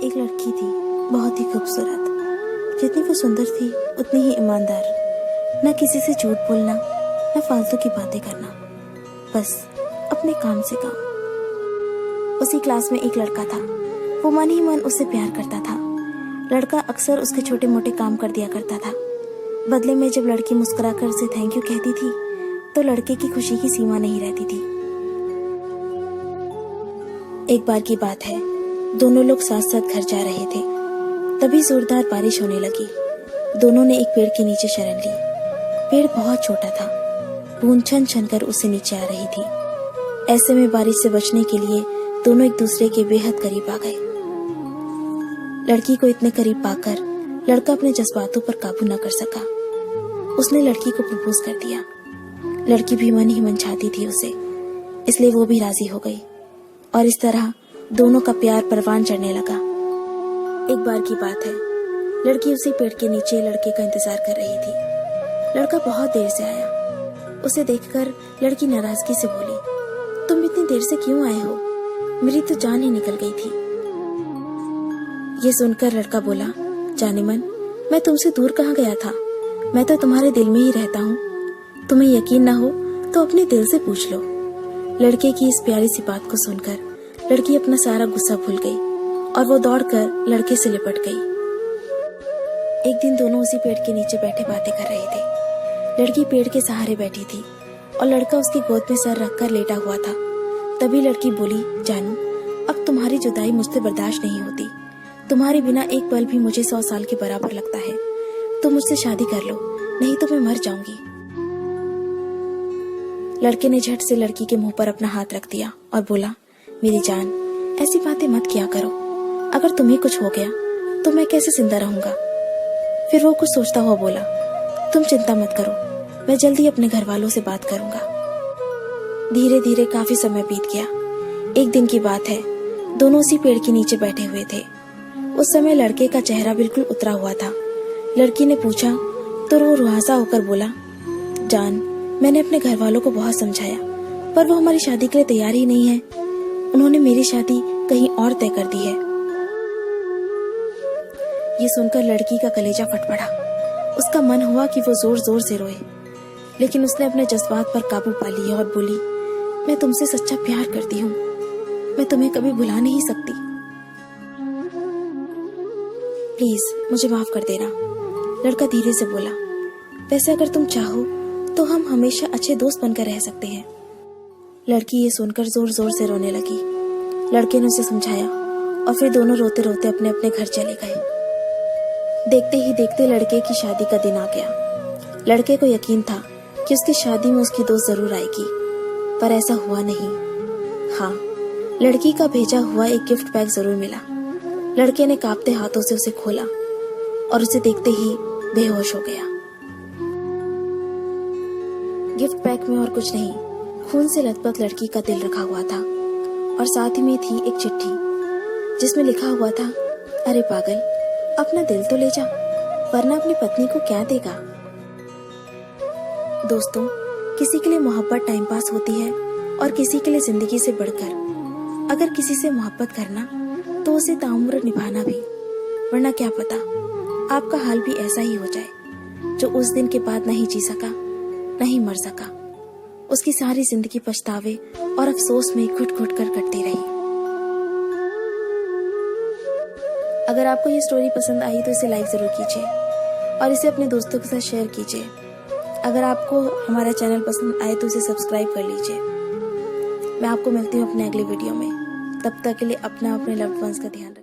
एक लड़की थी, बहुत ही खूबसूरत। जितनी वो सुंदर थी उतनी ही ईमानदार। ना किसी से झूठ बोलना, ना फालतू की बातें करना, बस अपने काम से काम। उसी क्लास में एक लड़का था। वो मन ही मन उससे प्यार करता था। लड़का अक्सर उसके छोटे मोटे काम कर दिया करता था। बदले में जब लड़की मुस्कुराकर उसे थैंक यू कहती थी तो लड़के की खुशी की सीमा नहीं रहती थी। एक बार की बात है, दोनों लोग साथ साथ घर जा रहे थे। तभी जोरदार बारिश होने लगी। दोनों ने एक पेड़ के नीचे शरण ली। पेड़ बहुत छोटा था, बूंद छन छन कर उससे नीचे आ रही थी। ऐसे में बारिश से बचने के लिए दोनों एक दूसरे के बेहद करीब आ गए। लड़की को इतने करीब पाकर लड़का अपने जज्बातों पर काबू न कर सका। उसने लड़की को प्रपोज कर दिया। लड़की भी मन ही मन चाहती थी उसे, इसलिए वो भी राजी हो गई और इस तरह दोनों का प्यार परवान चढ़ने लगा। एक बार की बात है, लड़की उसी पेड़ के नीचे लड़के का इंतजार कर रही थी। लड़का बहुत देर से आया। उसे देखकर लड़की नाराजगी से बोली, तुम इतनी देर से क्यों आए हो? मेरी तो जान ही निकल गई थी। ये सुनकर लड़का बोला, जाने मन, मैं तुमसे दूर कहाँ गया था? मैं तो तुम्हारे दिल में ही रहता हूँ। तुम्हें यकीन ना हो तो अपने दिल से पूछ लो। लड़के की इस प्यारी सी बात को सुनकर लड़की अपना सारा गुस्सा भूल गई और वो दौड़कर लड़के से लिपट गई। एक दिन दोनों उसी पेड़ के नीचे बैठे बातें कर रहे थे। लड़की पेड़ के सहारे बैठी थी और लड़का उसकी गोद में सर रखकर लेटा हुआ था। तभी लड़की बोली, जानू, अब तुम्हारी जुदाई मुझसे बर्दाश्त नहीं होती। तुम्हारे बिना एक पल भी मुझे 100 साल के बराबर लगता है। तुम मुझसे शादी कर लो, नहीं तो मैं मर जाऊंगी। लड़के ने झट से लड़की के मुंह पर अपना हाथ रख दिया और बोला, मेरी जान, ऐसी बातें मत किया करो। अगर तुम्हें कुछ हो गया तो मैं कैसे जिंदा रहूंगा? फिर वो कुछ सोचता हुआ बोला, तुम चिंता मत करो, मैं जल्दी अपने घर वालों से बात करूंगा। धीरे धीरे काफी समय बीत गया। एक दिन की बात है, दोनों उसी पेड़ के नीचे बैठे हुए थे। उस समय लड़के का चेहरा बिल्कुल उतरा हुआ था। लड़की ने पूछा तो वो रुआसा होकर बोला, जान, मैंने अपने घर वालों को बहुत समझाया, पर वो हमारी शादी के लिए तैयार ही नहीं है। उन्होंने मेरी शादी कहीं और तय कर दी है। ये सुनकर लड़की का कलेजा फट पड़ा। उसका मन हुआ कि वो जोर जोर से रोए, लेकिन उसने अपने जज्बात पर काबू पा लिया और बोली, मैं तुमसे सच्चा प्यार करती हूँ। मैं तुम्हें कभी भुला नहीं सकती। प्लीज मुझे माफ कर देना। लड़का धीरे से बोला, वैसे अगर तुम चाहो तो हम हमेशा अच्छे दोस्त बनकर रह सकते हैं। लड़की ये सुनकर जोर जोर से रोने लगी। लड़के ने उसे समझाया और फिर दोनों रोते रोते अपने अपने घर चले गए। देखते ही देखते लड़के की शादी का दिन आ गया। लड़के को यकीन था कि उसकी शादी में उसकी दोस्त जरूर आएगी, पर ऐसा हुआ नहीं। हाँ, लड़की का भेजा हुआ एक गिफ्ट पैक जरूर मिला। लड़के ने कांपते हाथों से उसे खोला और उसे देखते ही बेहोश हो गया। गिफ्ट पैक में और कुछ नहीं, खून से लथपथ लड़की का दिल रखा हुआ था और साथ ही में थी एक चिट्ठी जिसमें लिखा हुआ था, अरे पागल, अपना दिल तो ले जा, वरना अपनी पत्नी को क्या देगा। दोस्तों, किसी के लिए मोहब्बत टाइम पास होती है और किसी के लिए जिंदगी से बढ़कर। अगर किसी से मोहब्बत करना तो उसे ताउम्र निभाना भी, वरना क्या पता आपका हाल भी ऐसा ही हो जाए जो उस दिन के बाद नहीं जी सका, नहीं मर सका। उसकी सारी जिंदगी पछतावे और अफसोस में घुट घुट कर कटती रही। अगर आपको ये स्टोरी पसंद आई तो इसे लाइक जरूर कीजिए और इसे अपने दोस्तों के साथ शेयर कीजिए। अगर आपको हमारा चैनल पसंद आए तो इसे सब्सक्राइब कर लीजिए। मैं आपको मिलती हूँ अपने अगले वीडियो में। तब तक के लिए अपने लव्ड वंस का ध्यान रखें।